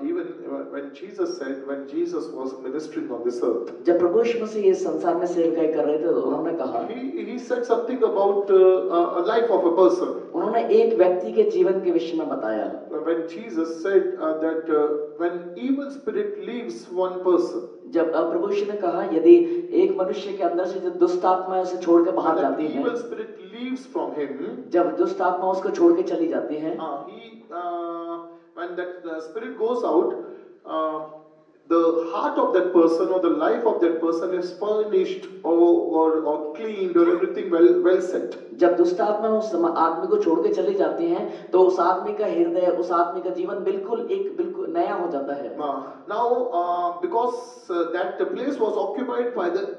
even when Jesus said, when Jesus was ministering on this earth, जब प्रभु यीशु मसीह इस संसार में सेवकाई कर रहे थे तो उन्होंने कहा, he said something about a life of a person. उन्होंने एक व्यक्ति के जीवन के विषय में बताया. When Jesus said that when evil spirit leaves one person, जब प्रभु यीशु ने कहा यदि एक मनुष्य के अंदर से जो दुष्ट आत्मा उसे छोड़ के बाहर जाती है, evil spirit leaves from him, जब दुष्ट आत्मा उसको छोड़ के चली जाती है, when that spirit goes out, the heart of that person or the life of that person is furnished or cleaned or everything well set. जब दुष्ट आत्मा उस आदमी को छोड़ के चली जाती हैं तो उस आदमी का हृदय, उस आदमी का जीवन बिल्कुल नया हो जाता है. Now because that place was occupied by the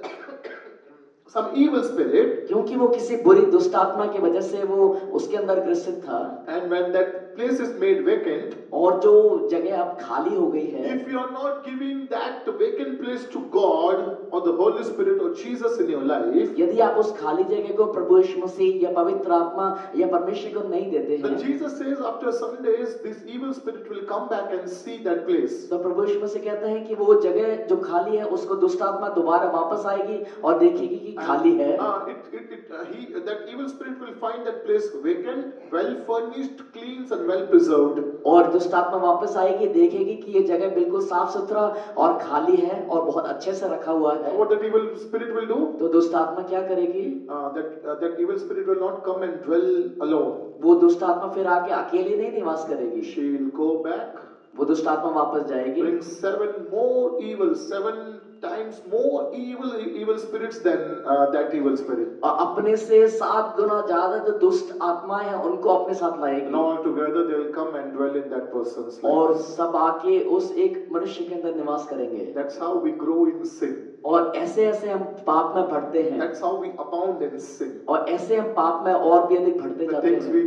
some evil spirit, क्योंकि वो किसी बुरी दुष्ट आत्मा की वजह से वो उसके अंदर ग्रसित था, and when that place is made vacant, और जो जगह अब खाली हो गई है, if you are not giving that vacant place to God or the Holy Spirit or Jesus in your life, यदि आप उस खाली जगह को प्रभु यीशु मसीह या पवित्र आत्मा या परमेश्वर को नहीं देते हैं, then Jesus says after some days this evil spirit will come back and see that place. तो प्रभु यीशु मसीह कहते हैं कि वो जगह जो खाली है उसको दुष्ट आत्मा दोबारा वापस आएगी और देखेगी कि खाली है. That evil spirit will find that place vacant, well furnished, clean and well preserved. और दुष्ट आत्मा वापस आएगी, देखेगी कि ये जगह बिल्कुल साफ सुथरा और खाली है और बहुत अच्छे से रखा हुआ है. What that evil spirit will do? तो दुष्ट आत्मा क्या करेगी? That evil spirit will not come and dwell alone. वो दुष्ट आत्मा फिर आके अकेले नहीं निवास करेगी. She will go back. वो दुष्ट आत्मा वापस जाएगी. Bring 7 times more evil spirits than that evil spirit. अपने से 7 गुना ज्यादा जो दुष्ट आत्मा है उनको अपने साथ लाएगी. And all together they will come and dwell in that person's life. और सब आके उस एक मनुष्य के अंदर निवास करेंगे. That's how we grow in sin. और ऐसे ऐसे हम पाप में बढ़ते हैं. That's how we abound in sin. और ऐसे हम पाप में और भी अधिक बढ़ते जाते हैं. The things we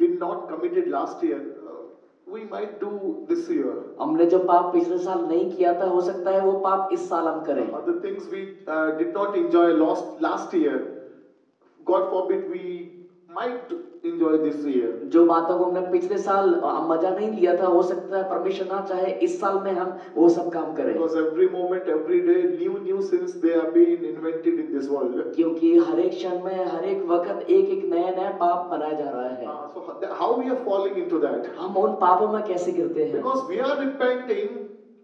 did not committed last year, we might do this year. हमने जो पाप पिछले साल नहीं किया था, हो सकता है वो पाप इस साल हम करें. The things we did not enjoy last year, God forbid we might enjoy this year. जो बातों को हमने पिछले साल मजा नहीं लिया था, हो सकता है परमेश्वर ना चाहे इस साल में हम वो सब काम करें. Because every moment, every day, new sins they are being invented in this world. क्योंकि हर एक क्षण में, हर एक वक्त एक नया पाप बनाया जा रहा है. So how we are falling into that? हम उन पापों में कैसे गिरते हैं? Because we are repenting,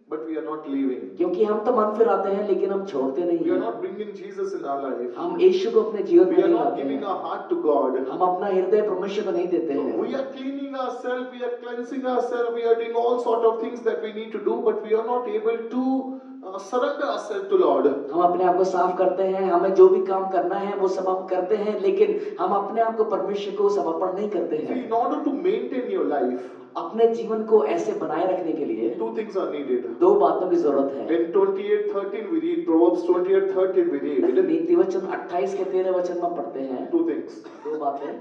but we are not leaving. क्योंकि हम तो मन फिराते हैं लेकिन हम छोड़ते नहीं हैं. We are not bringing Jesus in our life. हम यीशु को अपने जीवन में नहीं लाते हैं. We are not giving our heart to God. हम अपना हृदय परमेश्वर को नहीं देते हैं. We are cleaning ourselves, we are cleansing ourselves, we are doing all sort of things that we need to do, but we are not able to surrender ourselves to Lord. हम अपने आप को साफ करते हैं, हमें जो भी काम करना है वो सब हम करते हैं, लेकिन हम अपने आप को परमेश्वर को समर्पण नहीं करते हैं. In order to maintain your life, अपने जीवन को ऐसे बनाए रखने के लिए 2 things are needed. 2 बातों की जरूरत है. In 28:13 we read, Proverbs 28:13 we read. नीति वचन 28 के 13 वचन में पढ़ते हैं 2 things. 2 बातें.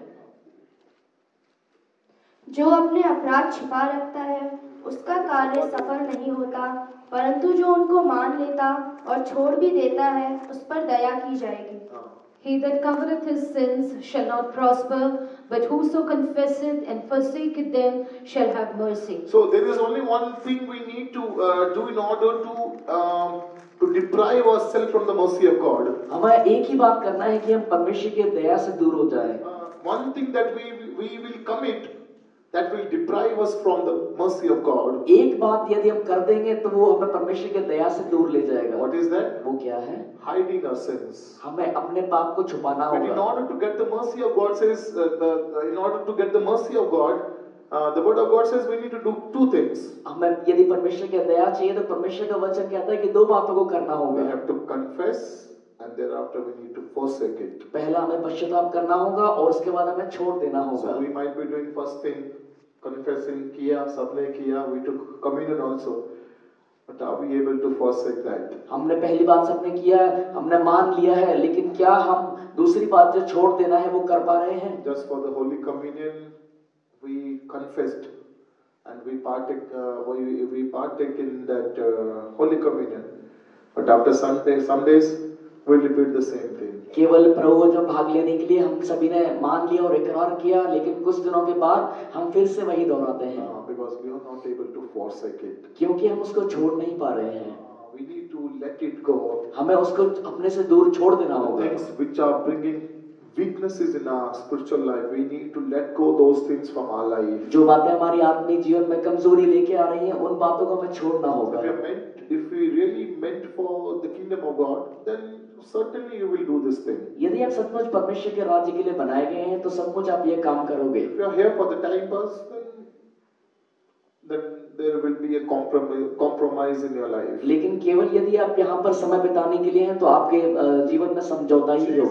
जो अपने अपराध छिपा रखता है उसका कार्य सफल नहीं होता, परंतु जो उनको मान लेता और छोड़ भी देता है उस पर दया की जाएगी. He that covereth his sins shall not prosper, but whoso confesseth and forsaketh them shall have mercy. So there is only one thing we need to do in order to deprive ourselves from the mercy of God. हमें एक ही बात करना है कि हम परमेश्वर की दया से दूर हो जाएं. One thing that we will commit that will deprive us from the mercy of God. एक बात यदि हम कर देंगे तो वो हमें परमेश्वर की दया से दूर ले जाएगा. What is that? वो क्या है? Hiding our sins. हमें अपने पाप को छुपाना होगा. But in order to get the mercy of God says, in order to get the mercy of God, the word of God says we need to do 2 things. हमें यदि परमेश्वर की दया चाहिए तो परमेश्वर का वचन कहता है कि 2 बातों को करना होगा. We have to confess and thereafter we need to forsake it. पहला हमें पश्चाताप करना होगा और उसके बाद हमें छोड़ देना होगा. So we might be doing first thing, confessing, किया, सबने किया, we took communion also. But are we able to forsake that? हमने पहली बात सबने किया, हमने मान लिया है, लेकिन क्या हम दूसरी बात जो छोड़ देना है वो कर पा रहे हैं? Just for the Holy Communion, we confessed and we partake in that Holy Communion. But after some days, we repeat the same thing. केवल प्रभु में भाग लेने के लिए हम सभी ने मान लिया और इकरार किया, लेकिन कुछ दिनों के बाद हम फिर से वही दोहराते हैं, because we are not able to forsake it. क्योंकि हम उसको छोड़ नहीं पा रहे हैं। We need to let it go. हमें उसको अपने से दूर छोड़ देना The होगा। things which are bringing weaknesses in our spiritual life, we need to let go those things from our life. जो बातें हमारी आत्मिक जीवन में कमजोरी लेके आ रही हैं, उन बातों को हमें छोड़ना होगा। If we really meant for the kingdom of God, then certainly you will do this thing. यदि आप सचमुच परमेश्वर के राज्य के लिए बनाए गए हैं, तो सचमुच आप ये काम करोगे। If you are here for the time pass, then there will be a compromise in your life. लेकिन केवल यदि आप यहाँ पर समय बिताने के लिए हैं, तो आपके जीवन में समझौता ही होगा।